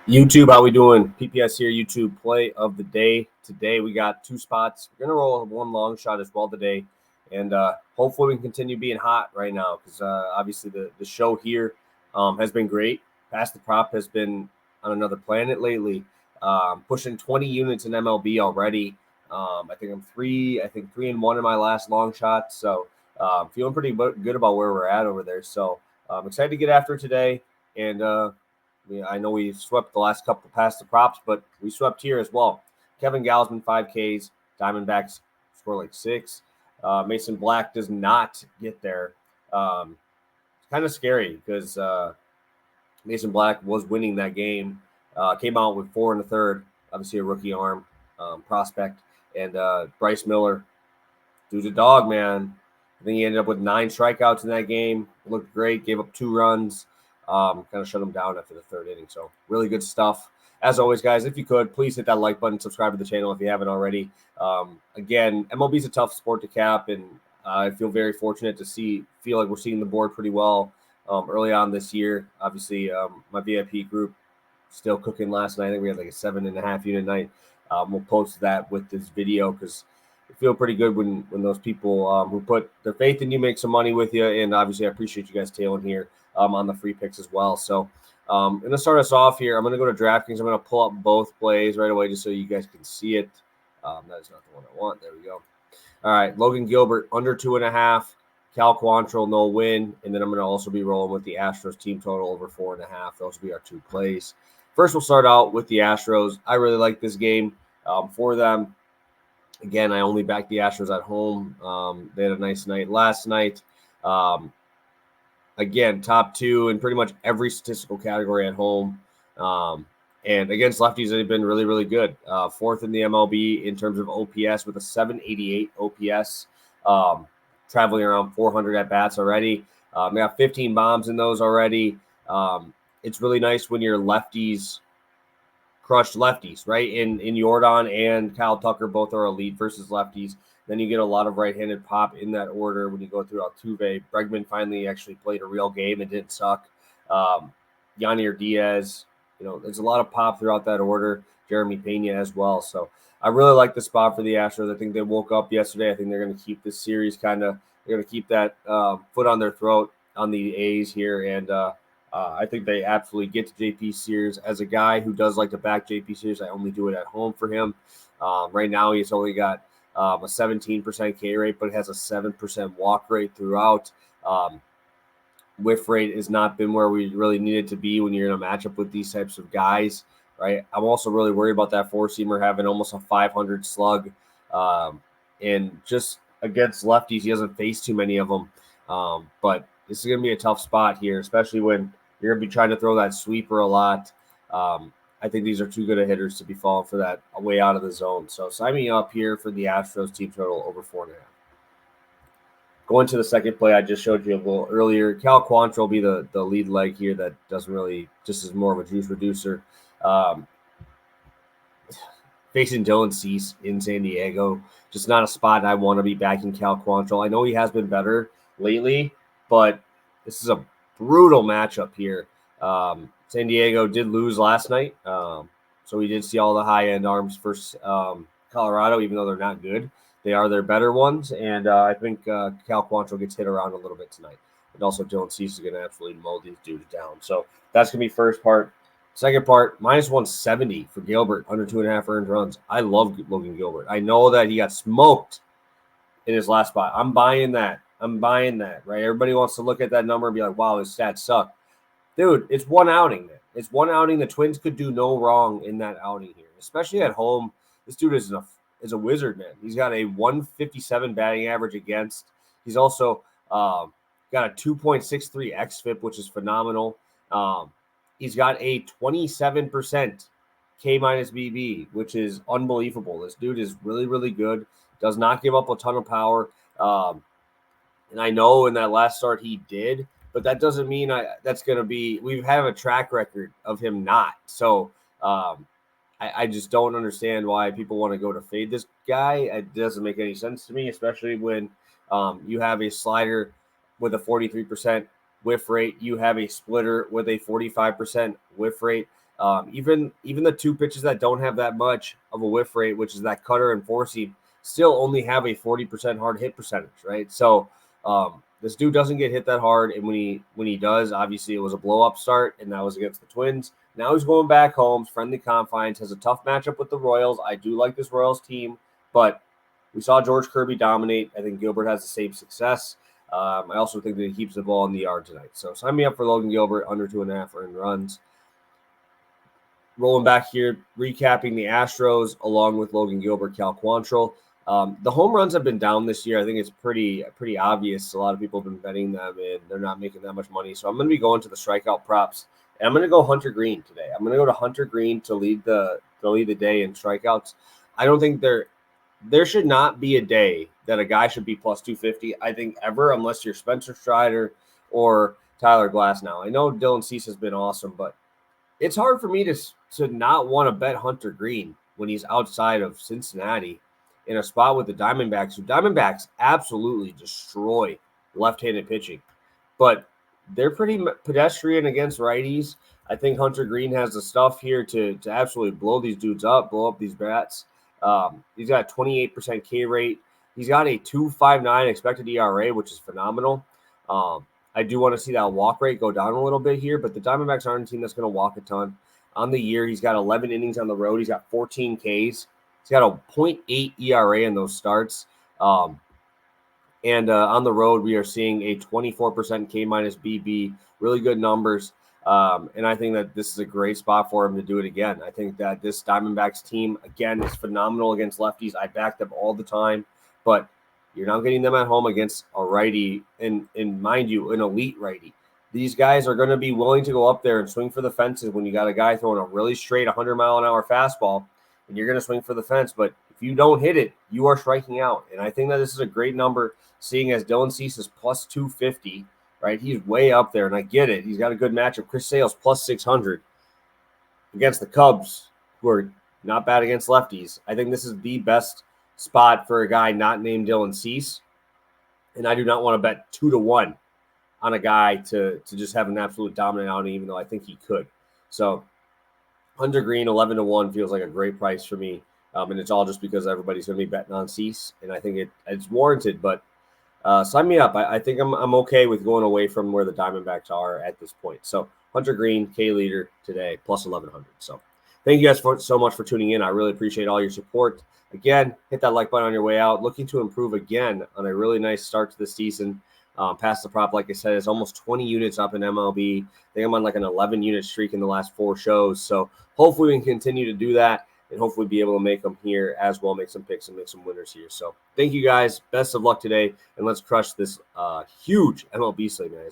YouTube, how we doing? PPS here, YouTube play of the day. Today we got two spots. We're going to roll one long shot as well today. And hopefully we can continue being hot right now because obviously the show here has been great. Pass the Prop has been on another planet lately. Pushing 20 units in MLB already. I think I'm 3-1 in my last long shot. So feeling pretty good about where we're at over there. So I'm excited to get after it today. And I know we swept the last couple past the props, but we swept here as well. Kevin Gausman, 5Ks. Diamondbacks score like 6. Mason Black does not get there. It's kind of scary because Mason Black was winning that game. Came out with 4 1/3. Obviously a rookie arm prospect. And Bryce Miller, dude's a dog, man. I think he ended up with 9 strikeouts in that game. Looked great. Gave up 2 runs. Kind of shut him down after the 3rd inning. So really good stuff. As always, guys, if you could, please hit that like button, subscribe to the channel if you haven't already. Again, MLB is a tough sport to cap, and I feel very fortunate to feel like we're seeing the board pretty well early on this year. Obviously, my VIP group still cooking last night. I think we had like a 7.5 unit night. We'll post that with this video because I feel pretty good when those people who put their faith in you make some money with you. And obviously, I appreciate you guys tailing here on the free picks as well. So I'm going to start us off here. I'm going to go to DraftKings. I'm going to pull up both plays right away just so you guys can see it. That is not the one I want. There we go. All right, Logan Gilbert, under 2.5. Cal Quantrill, no win. And then I'm going to also be rolling with the Astros team total over 4.5. Those will be our 2 plays. First, we'll start out with the Astros. I really like this game for them. Again, I only backed the Astros at home. They had a nice night last night. Again, top 2 in pretty much every statistical category at home. And against lefties, they've been really, really good. 4th in the MLB in terms of OPS with a 788 OPS, traveling around 400 at-bats already. They got 15 bombs in those already. It's really nice when your lefties crushed lefties, right? In Jordan and Kyle Tucker, both are elite versus lefties. Then you get a lot of right-handed pop in that order when you go through Altuve. Bregman finally actually played a real game and didn't suck. Yanier Diaz, there's a lot of pop throughout that order. Jeremy Pena as well. So I really like the spot for the Astros. I think they woke up yesterday. I think they're going to keep this series they're going to keep that foot on their throat on the A's here. And I think they absolutely get to JP Sears. As a guy who does like to back JP Sears, I only do it at home for him. Right now, he's only got a 17% K rate, but has a 7% walk rate throughout. Whiff rate has not been where we really need it to be when you're in a matchup with these types of guys, right? I'm also really worried about that 4-seamer having almost a 500 slug. And just against lefties, he doesn't face too many of them. But this is going to be a tough spot here, especially when you're going to be trying to throw that sweeper a lot. I think these are too good of hitters to be falling for that way out of the zone. So sign me up here for the Astros team total over 4.5. Going to the second play I just showed you a little earlier, Cal Quantrill will be the lead leg here that doesn't really, just is more of a juice reducer. Facing Dylan Cease in San Diego, just not a spot I want to be backing Cal Quantrill. I know he has been better lately, but this is a brutal matchup here. San Diego did lose last night, so we did see all the high-end arms versus Colorado, even though they're not good. They are their better ones, and I think Cal Quantrill gets hit around a little bit tonight. And also Dylan Cease is going to absolutely mow these dudes down. So that's going to be first part. Second part, minus 170 for Gilbert, under 2.5 earned runs. I love Logan Gilbert. I know that he got smoked in his last spot. I'm buying that, right? Everybody wants to look at that number and be like, wow, his stats suck. Dude, it's one outing, man. It's one outing. The Twins could do no wrong in that outing here, especially at home. This dude is a wizard, man. He's got a 157 batting average against. He's also got a 2.63 xFIP, which is phenomenal. He's got a 27% K minus BB, which is unbelievable. This dude is really, really good. Does not give up a ton of power. And I know in that last start he did, but that doesn't mean that's going to be – we have a track record of him not. So I just don't understand why people want to go to fade this guy. It doesn't make any sense to me, especially when you have a slider with a 43% whiff rate. You have a splitter with a 45% whiff rate. Even the two pitches that don't have that much of a whiff rate, which is that cutter and four seam, still only have a 40% hard hit percentage, right? So this dude doesn't get hit that hard, and when he does, obviously it was a blow up start, and that was against the Twins. Now he's going back home, friendly confines, has a tough matchup with the Royals. I do like this Royals team, but we saw George Kirby dominate. I think Gilbert has the same success. I also think that he keeps the ball in the yard tonight. So sign me up for Logan Gilbert under 2.5 earned runs. Rolling back here, recapping the Astros along with Logan Gilbert, Cal Quantrill. The home runs have been down this year. I think it's pretty obvious. A lot of people have been betting them, and they're not making that much money. So I'm going to be going to the strikeout props, and I'm going to go Hunter Green today. I'm going to go to Hunter Green to lead the day in strikeouts. I don't think there should not be a day that a guy should be plus 250. I think ever, unless you're Spencer Strider or Tyler Glasnow. I know Dylan Cease has been awesome, but it's hard for me to not want to bet Hunter Green when he's outside of Cincinnati in a spot with the Diamondbacks. Diamondbacks absolutely destroy left-handed pitching, but they're pretty pedestrian against righties. I think Hunter Green has the stuff here to absolutely blow these dudes up, blow up these bats. He's got a 28% K rate. He's got a 2.59 expected ERA, which is phenomenal. I do want to see that walk rate go down a little bit here, but the Diamondbacks aren't a team that's going to walk a ton. On the year, he's got 11 innings on the road. He's got 14 Ks. He's got a 0.8 ERA in those starts. And on the road, we are seeing a 24% K minus BB, really good numbers. And I think that this is a great spot for him to do it again. I think that this Diamondbacks team, again, is phenomenal against lefties. I back them all the time, but you're not getting them at home against a righty, and mind you, an elite righty. These guys are going to be willing to go up there and swing for the fences when you got a guy throwing a really straight 100-mile-an-hour fastball, and you're going to swing for the fence. But if you don't hit it, you are striking out. And I think that this is a great number, seeing as Dylan Cease is plus 250, right? He's way up there, and I get it. He's got a good matchup. Chris Sale's plus 600 against the Cubs, who are not bad against lefties. I think this is the best spot for a guy not named Dylan Cease, and I do not want to bet 2-1 on a guy to just have an absolute dominant outing, even though I think he could. So Hunter Green 11-1 feels like a great price for me, and it's all just because everybody's going to be betting on Cease, and I think it's warranted. But sign me up. I think I'm okay with going away from where the Diamondbacks are at this point. So Hunter Green, K leader today, plus 1100. So thank you guys so much for tuning in. I really appreciate all your support. Again, hit that like button on your way out. Looking to improve again on a really nice start to the season. Past the prop, like I said, is almost 20 units up in MLB. I think I'm on like an 11-unit streak in the last 4 shows. So hopefully we can continue to do that and hopefully be able to make them here as well, make some picks and make some winners here. So thank you guys. Best of luck today, and let's crush this huge MLB slate, man.